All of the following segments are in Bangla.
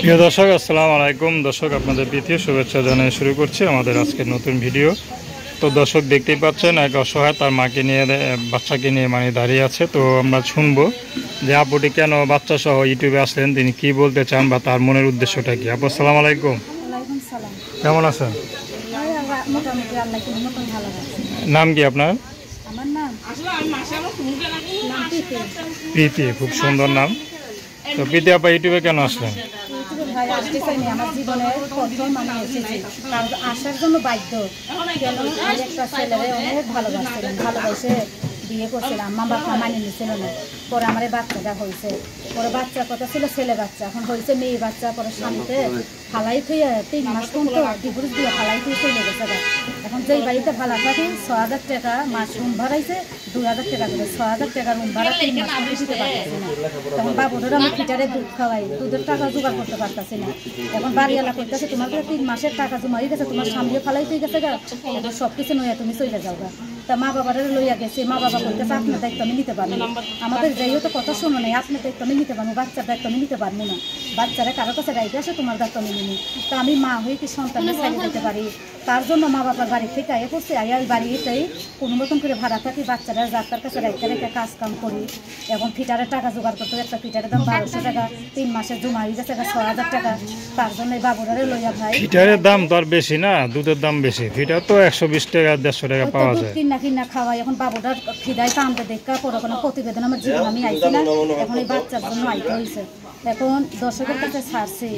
প্রিয় দর্শক, আসসালামু আলাইকুম। দর্শক, আপনাদের প্রীতি শুভেচ্ছা জানিয়ে শুরু করছি আমাদের আজকের নতুন ভিডিও। তো দর্শক, দেখতেই পাচ্ছেন এক অসহায় তার মাকে নিয়ে বাচ্চাকে নিয়ে দাঁড়িয়ে আছে। তো আমরা শুনবো যে আপুটি কেন বাচ্চা সহ ইউটিউবে আসলেন, তিনি কি বলতে চান বা তার মনের উদ্দেশ্যটা কি। আপু, আসসালামু আলাইকুম। কেমন আছেন? নাম কি আপনার? প্রীতি, খুব সুন্দর নাম। তো প্রীতি আপা, ইউটিউবে কেন আসলেন? ভাই আসতে চাইনি, আমার জীবনের প্রথম আমি এসেছি, আসার জন্য বাধ্য। কেন একটা ছেলেরে অনেক ভালোবাসে বিয়ে করছিলাম, মা বাবা মানিয়ে নিয়েছিল না। পরে আমার এই বাচ্চাটা হয়েছে, পরে বাচ্চার কথা ছিল ছেলে বাচ্চা, এখন হয়েছে মেয়ে বাচ্চা। পরে স্বামীতে ফালাই থুয়ে 3 মাস পর্যন্ত ডিভোর্স দিয়ে ফালাই থুয়ে চলে গেছে। এখন যেই বাড়িতে ভাড়া থাকি 6,000 টাকা মাস রুম ভাড়াইছে, 2,000 টাকা করে 6,000 টাকা রুম ভাড়া 3 মাস দিতে পারতেছি না। তখন বাবুদের আমি ফিটারে দুধ খাওয়াই, দুধের টাকা জোগাড় করতে পারতেছি না। এখন বাড়িওয়ালা করতেছে তোমার কাছে 3 মাসের টাকা জমা হয়ে গেছে, তোমার স্বামীও ফালাই হয়ে গেছে গা, এখন সব কিছু নইয়া তুমি চলে যাও গা। তা মা বাবারা লইয়া গেছে, মা বাবা বলতেছে আপনার দায়িত্ব আমি নিতে পারবো না। আমাদের যাই হতো কথা শোনো নাই, আপনার দায়িত্ব আমি নিতে পারবো, বাচ্চার দায়িত্ব আমি নিতে পারবো না। বাচ্চারা কারো কাছে রাইতে আসে, তোমার দায়িত্ব আমি নিই। তা আমি মা হয়ে কি সন্তানের ছেড়ে দিতে পারি? তার জন্য মা বাবার বাড়ি থেকে আয়ে পড়ছে, আয়া ওই বাড়িতেই কোনো মতন করে ভাড়া থাকি, বাচ্চারা যাত্রার কাছে রাইতে রেখে কাজ কাম করি। এখন ফিটারের টাকা জোগাড় করতে, একটা ফিটারের দাম 1200 টাকা, 3 মাসের জমা হয়ে গেছে 6,000 টাকা। তার জন্য এই বাবুরারে লইয়া ভাই। ফিটারের দাম তো আর বেশি না, দুধের দাম বেশি। ফিটার তো 120 টাকা 150 টাকা পাওয়া যায়। কিনা খাওয়াই। এখন বাবুটার খিদায় টানতে দেখা পরে কোনো প্রতিবেদন আমার জীবন আমি আইছি না, এখন এই বাচ্চার জন্য আইতে হয়েছে। এখন দর্শকের কাছে ছাড়ছি,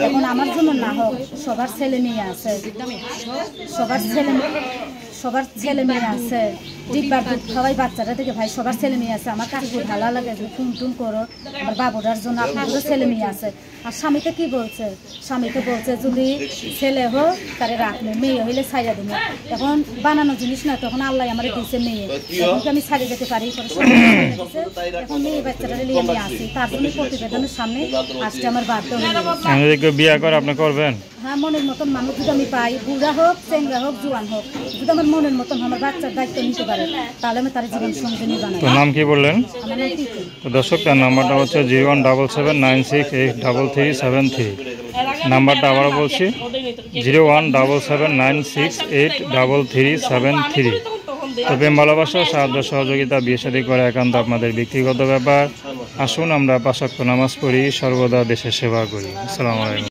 এখন আমার জন্য না হোক, সবার ছেলে মেয়ে আছে, সবার ছেলে মেয়ে আছে, ডিব্বার দুধ খাওয়াই বাচ্চারা থেকে ভাই, সবার ছেলে মেয়ে আছে। আমার কাছে ভালো লাগে যে ফোন টুন করো, আমার বাবুটার জন্য আপনাদেরও ছেলে মেয়ে আছে। আর স্বামীকে কি বলছে? স্বামীকে বলছে যদি ছেলে হোক তারে রাখলে, মেয়ে হইলে ছাইড়া দিব। এখন বানানো জিনিস না, তখন আল্লাহ আমার দিয়েছে মেয়ে, এখন আমি ছাড়িয়ে যেতে পারি। এখন মেয়ে বাচ্চাটা নিয়ে আমি আসি, তার জন্য প্রতিবেদনের সামনে আজকে আমার বাধ্য হয়ে বিয়ে করে আপনি করবেন। হ্যাঁ, মনের মতন মানুষ যদি আমি পাই, বুড়া হোক, চেংড়া হোক, জোয়ান হোক, যদি আমার মনের মতন আমার বাচ্চার দায়িত্ব নিতে পারে, তাহলে আমি তার জীবন সঙ্গিনী বানাবো। নাম কি বললেন? আমার নাম প্রীতি। তো দর্শক, তার নাম্বারটা হচ্ছে 01779683373। নাম্বারটা আবারও বলছি, 01779683373। তো প্রেম ভালোবাসা, সাহায্য সহযোগিতা, বিয়ে শাদী করা একান্ত আপনাদের ব্যক্তিগত ব্যাপার। আসুন আমরা 5 ওয়াক্ত নামাজ পড়ি, সর্বদা দেশের সেবা করি। আসসালামু আলাইকুম।